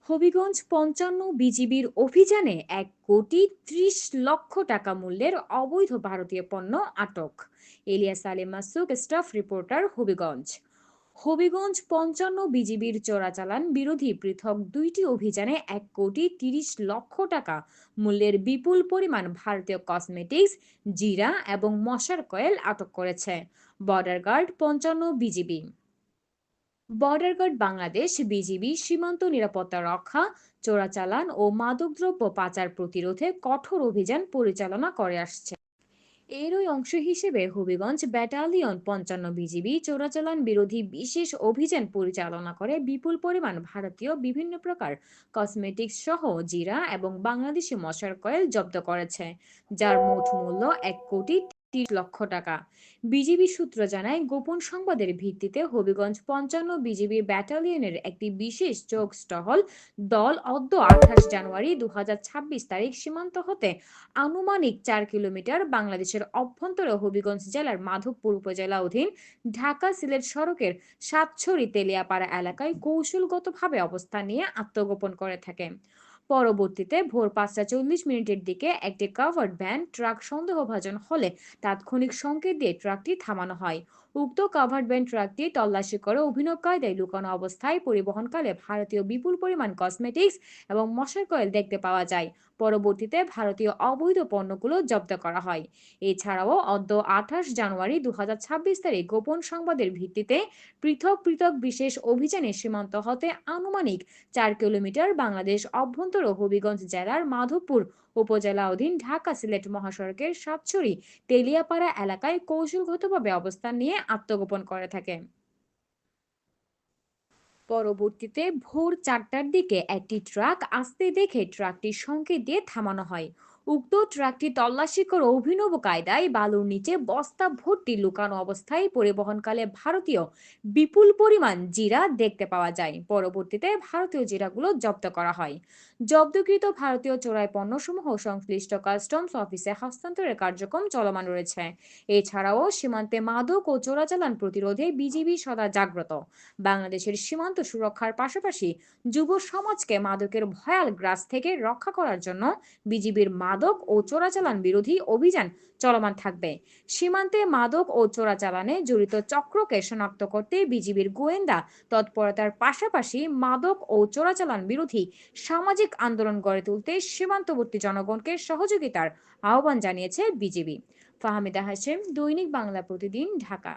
হবিগঞ্জ ৫৫ বিজিবির অভিযানে ১,৩০,০০,০০০ টাকা মূল্যের অবৈধ ভারতীয় পণ্য আটক। ইলিয়াস আলী মাসুক, স্টাফ রিপোর্টার, হবিগঞ্জ। হবিগঞ্জ ৫৫ বিজিবির চোরাচালান বিরোধী পৃথক দুইটি অভিযানে ১,৩০,০০,০০০ টাকা মূল্যের বিপুল পরিমাণ ভারতীয় কসমেটিক্স, জিরা এবং মশার কয়েল আটক করেছে border guard ৫৫ BGB. Border guard Bangladesh BGB সীমান্ত নিরাপত্তা রক্ষা, চোরাচালান ও মাদকদ্রব্য পাচার প্রতিরোধে কঠোর অভিযান পরিচালনা করে আসছে। এরই অংশ হিসেবে হবিগঞ্জ ব্যাটালিয়ন ৫৫ বিজিবি চোরাচালান বিরোধী বিশেষ অভিযান পরিচালনা করে বিপুল পরিমাণ ভারতীয় বিভিন্ন প্রকার কসমেটিক্স সহ জিরা এবং বাংলাদেশি মশার কয়েল জব্দ করেছে, যার মোট মূল্য ১,৩০,০০,০০০ টাকা। বিজিবি সূত্র জানায়, গোপন সংবাদের ভিত্তিতে হবিগঞ্জ ৫৫ বিজিবি ব্যাটালিয়নের একটি বিশেষ চোখ টহল দল অদ্য ২৮ জানুয়ারি ২০২৬ তারিখ সীমান্ত হতে আনুমানিক ৪ কিলোমিটার বাংলাদেশের অভ্যন্তরে হবিগঞ্জ জেলার মাধবপুর উপজেলা অধীন ঢাকা-সিলেট সড়কের সাতছড়ি তেলিয়াপাড়া এলাকায় কৌশলগতভাবে অবস্থান নিয়ে আত্মগোপন করে থাকে। পরবর্তীতে ভোর ৫টা ৪০ মিনিটের দিকে একটি কাভার্ড ভ্যান ট্রাক সন্দেহভাজন হলে তাৎক্ষণিক সংকেত দিয়ে ট্রাকটি থামানো হয়। উক্ত কাভার্ড ভ্যান ট্রাকটি তল্লাশি করে অভিনব কায়দায় লুকানো অবস্থায় পরিবহনকালে ভারতীয় বিপুল পরিমাণ কসমেটিক্স এবং মশার কয়েল দেখতে পাওয়া যায়। পরবর্তীতে ভারতীয় অবৈধ পণ্যগুলো জব্দ করা হয়। এছাড়াও অদ্য ২৮ জানুয়ারি ২০২৬ তারিখ গোপন সংবাদের ভিত্তিতে পৃথক পৃথক বিশেষ অভিযানে সীমান্ত হতে আনুমানিক ৪ কিলোমিটার বাংলাদেশ অভ্যন্তর হবিগঞ্জ জেলার মাধবপুর উপজেলা অধীন ঢাকা-সিলেট মহাসড়কের সাতছড়ি তেলিয়াপাড়া এলাকায় কৌশলগতভাবে অবস্থান নিয়ে আত্মগোপন করে থাকে। পরবর্তীতে ভোর ৪টার দিকে একটি ট্রাক আসতে দেখে ট্রাকটির সংকেত দিয়ে থামানো হয়। উক্ত ট্রাকটি তল্লাশি করে অভিনব কায়দায় বালুর নিচে বস্তা ভর্তি লুকানো অবস্থায় পরিবহনকালে ভারতীয় বিপুল পরিমাণ জিরা দেখতে পাওয়া যায়। পরবর্তীতে ভারতীয় জিরাগুলো জব্দ করা হয়। জব্দকৃত ভারতীয় চোরাই পণ্যসমূহ সংশ্লিষ্ট কাস্টমস অফিসে হস্তান্তরের কার্যক্রম চলমান রয়েছে। এছাড়াও সীমান্তে মাদক ও চোরাচালান প্রতিরোধে বিজিবি সদা জাগ্রত। বাংলাদেশের সীমান্ত সুরক্ষার পাশাপাশি যুব সমাজকে মাদকের ভয়াল গ্রাস থেকে রক্ষা করার জন্য বিজিবির মাদক ও চোরাচালান বিরোধী অভিযান চলমান থাকবে। সীমান্তে মাদক ও চোরাচালানে জড়িত চক্রকে শনাক্ত করতে বিজিবির গোয়েন্দা তৎপরতার পাশাপাশি মাদক ও চোরাচালান বিরোধী সামাজিক আন্দোলন গড়ে তুলতে সীমান্তবর্তী জনগণকে সহযোগিতার আহ্বান জানিয়েছে বিজিবি। ফাহমিদা হাশেম, দৈনিক বাংলা প্রতিদিন, ঢাকা।